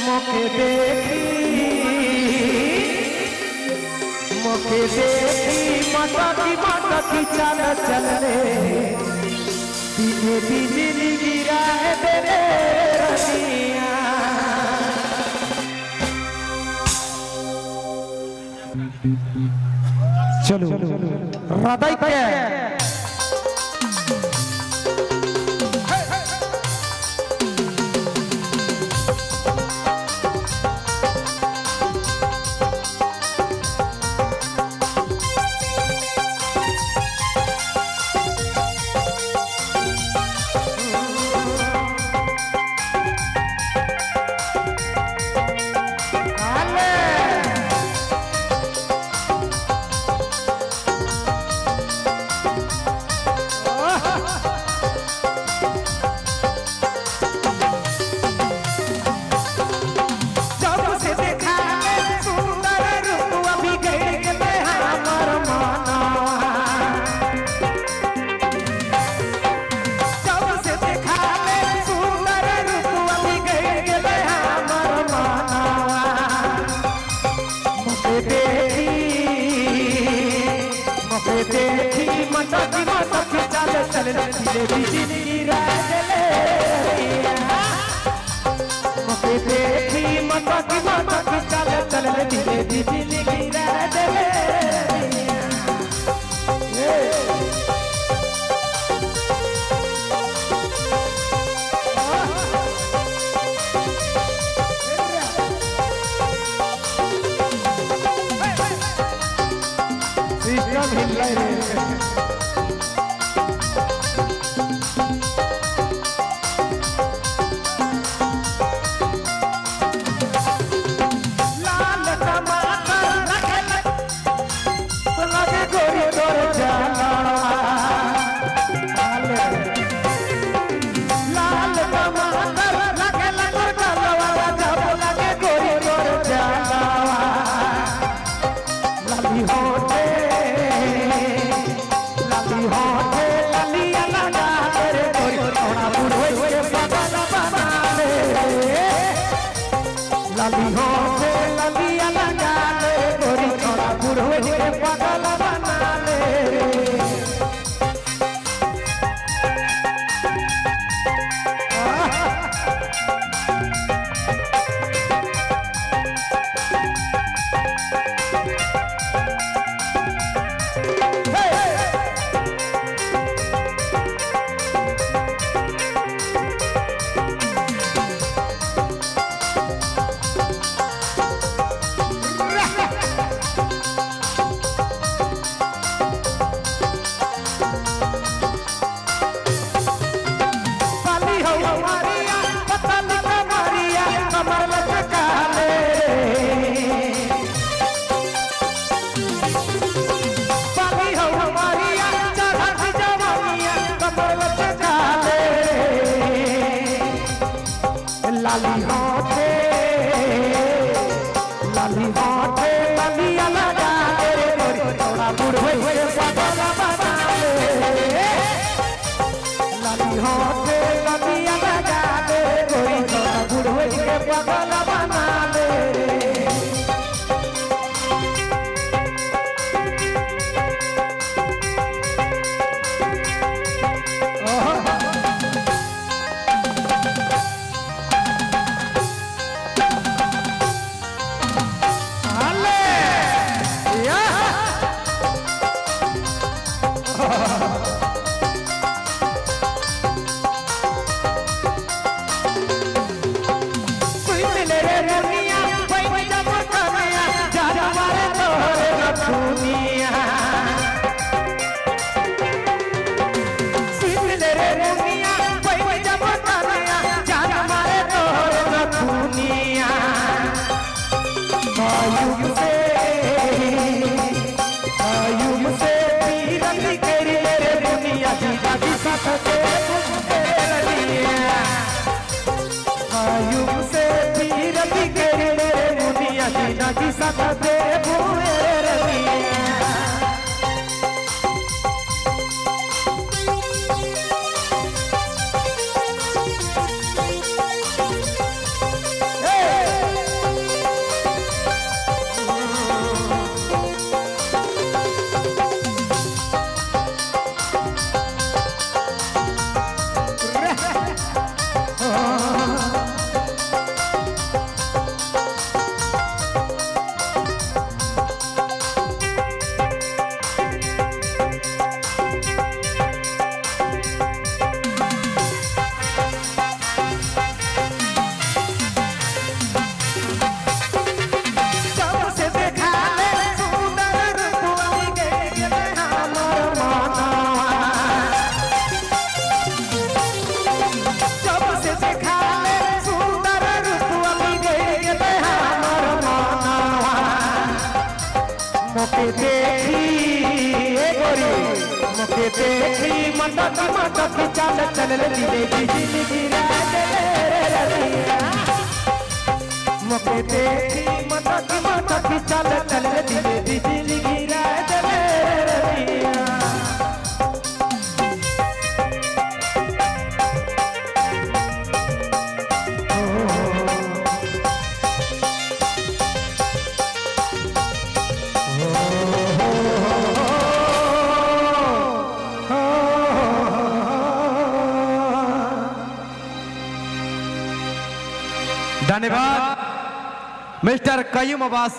मोके देखी माता की चाल चलने बिजली गिरा है तेरे रनिया। चलो हृदय के देखी माता की चाल चल बिजली राजले मोके देखी माता की चाल चल बिजली राजले। लाली हो ललिया लगा ले गोरी थोड़ा बुढ़ो के पागल बना ले। लाली होठे ललिया लगा ले गोरी थोड़ा बुढ़ो के पागल बना ले। लाली होठे ललिया लगा ले गोरी थोड़ा बुढ़ो के पागल बना ले। मुखे देखी ए गोरी मुखे देखी मटक चाल चल दिले बिजली गिरा दे मुखे देखी मटक चाल चल दिले बिजली गिरा दे धन्यवाद मिस्टर कयूम अब्बास।